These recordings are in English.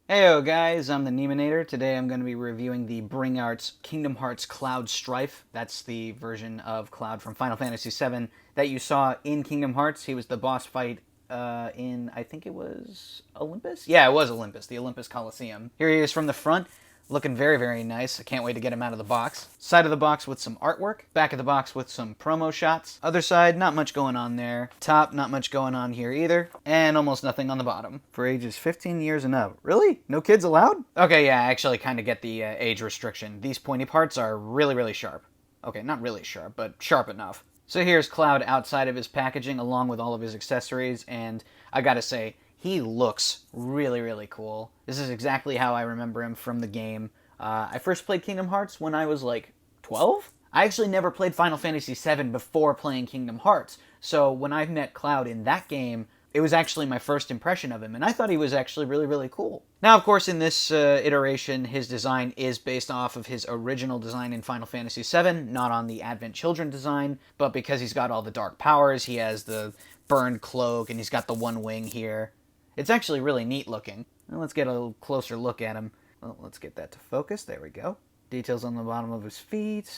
Heyo guys, I'm the Nemonator. Today I'm going to be reviewing the Bring Arts Kingdom Hearts Cloud Strife. That's the version of Cloud from Final Fantasy VII that you saw in Kingdom Hearts. He was the boss fight in, I think it was Olympus? Yeah, it was Olympus, the Olympus Coliseum. Here he is from the front. Looking very, very nice. I can't wait to get him out of the box. Side of the box with some artwork. Back of the box with some promo shots. Other side, not much going on there. Top, not much going on here either. And almost nothing on the bottom. For ages 15 years and up. Really? No kids allowed? Okay, yeah, I actually kind of get the age restriction. These pointy parts are really, really sharp. Okay, not really sharp, but sharp enough. So here's Cloud outside of his packaging along with all of his accessories, and I gotta say, he looks really, really cool. This is exactly how I remember him from the game. I first played Kingdom Hearts when I was like 12? I actually never played Final Fantasy VII before playing Kingdom Hearts, so when I met Cloud in that game, it was actually my first impression of him, and I thought he was actually really, really cool. Now, of course, in this iteration, his design is based off of his original design in Final Fantasy VII, not on the Advent Children design, but because he's got all the dark powers, he has the burned cloak, and he's got the one wing here. It's actually really neat looking. Well, let's get a closer look at him. Well, let's get that to focus. There we go. Details on the bottom of his feet.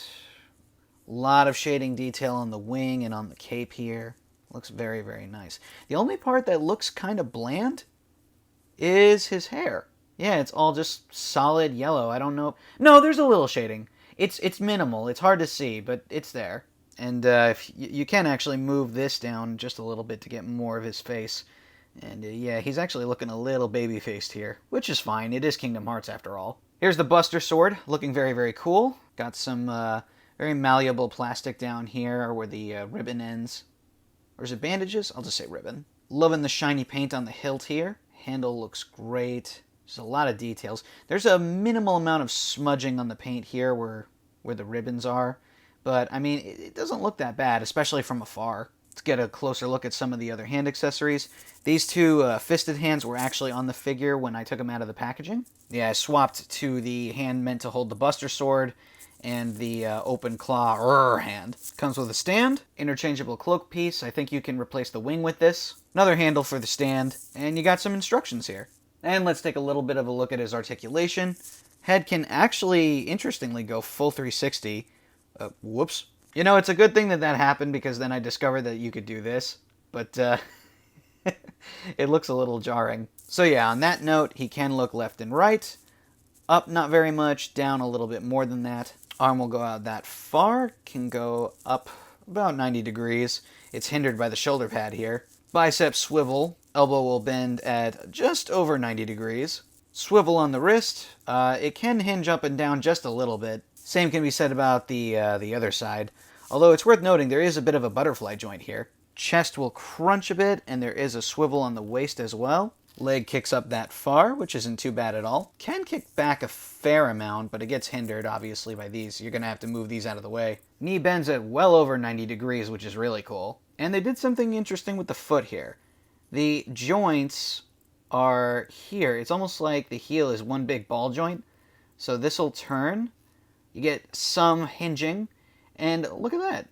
A lot of shading detail on the wing and on the cape here. Looks very, very nice. The only part that looks kind of bland is his hair. Yeah, it's all just solid yellow. I don't know. No, there's a little shading. It's minimal. It's hard to see, but it's there. And if you can actually move this down just a little bit to get more of his face. And yeah, he's actually looking a little baby-faced here, which is fine. It is Kingdom Hearts after all. Here's the Buster Sword, looking very, very cool. Got some very malleable plastic down here where the ribbon ends. Or is it bandages? I'll just say ribbon. Loving the shiny paint on the hilt here. Handle looks great. There's a lot of details. There's a minimal amount of smudging on the paint here where the ribbons are. But, I mean, it doesn't look that bad, especially from afar. Let's get a closer look at some of the other hand accessories. These two fisted hands were actually on the figure when I took them out of the packaging. Yeah, I swapped to the hand meant to hold the Buster Sword and the open claw hand. Comes with a stand, interchangeable cloak piece. I think you can replace the wing with this. Another handle for the stand, and you got some instructions here. And let's take a little bit of a look at his articulation. Head can actually, interestingly, go full 360. Whoops. You know, it's a good thing that happened because then I discovered that you could do this, but it looks a little jarring. So yeah, on that note, he can look left and right. Up not very much, down a little bit more than that. Arm will go out that far, can go up about 90 degrees. It's hindered by the shoulder pad here. Bicep swivel, elbow will bend at just over 90 degrees. Swivel on the wrist, it can hinge up and down just a little bit. Same can be said about the other side. Although it's worth noting there is a bit of a butterfly joint here. Chest will crunch a bit, and there is a swivel on the waist as well. Leg kicks up that far, which isn't too bad at all. Can kick back a fair amount, but it gets hindered, obviously, by these. You're going to have to move these out of the way. Knee bends at well over 90 degrees, which is really cool. And they did something interesting with the foot here. The joints are here. It's almost like the heel is one big ball joint. So this will turn. You get some hinging, and look at that.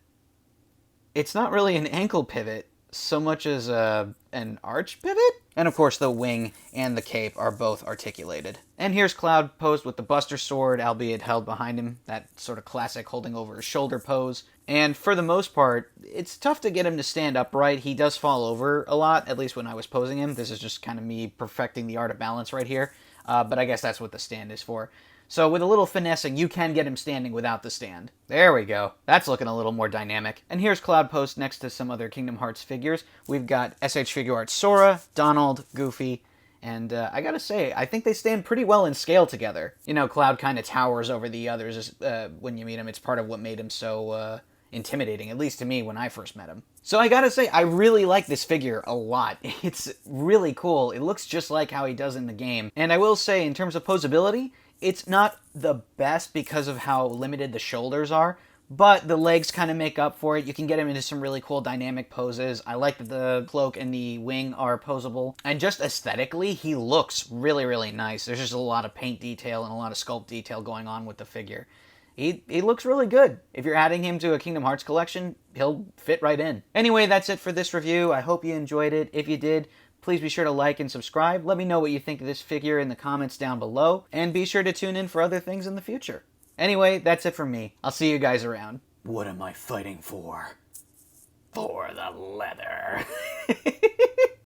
It's not really an ankle pivot so much as an arch pivot. And of course the wing and the cape are both articulated. And here's Cloud posed with the Buster Sword, albeit held behind him, that sort of classic holding over his shoulder pose. And for the most part, it's tough to get him to stand upright. He does fall over a lot, at least when I was posing him. This is just kind of me perfecting the art of balance right here. But I guess that's what the stand is for. So with a little finessing, you can get him standing without the stand. There we go. That's looking a little more dynamic. And here's Cloud posed next to some other Kingdom Hearts figures. We've got SH Figuarts Sora, Donald, Goofy, and I gotta say, I think they stand pretty well in scale together. You know, Cloud kind of towers over the others when you meet him. It's part of what made him so intimidating, at least to me when I first met him. So I gotta say, I really like this figure a lot. It's really cool. It looks just like how he does in the game. And I will say, in terms of posability, it's not the best because of how limited the shoulders are, but the legs kind of make up for it. You can get him into some really cool dynamic poses. I like that the cloak and the wing are posable. And just aesthetically, he looks really, really nice. There's just a lot of paint detail and a lot of sculpt detail going on with the figure. He looks really good. If you're adding him to a Kingdom Hearts collection, he'll fit right in. Anyway, that's it for this review. I hope you enjoyed it. If you did, Please be sure to like and subscribe. Let me know what you think of this figure in the comments down below, and be sure to tune in for other things in the future. Anyway, that's it from me. I'll see you guys around. What am I fighting for? For the leather.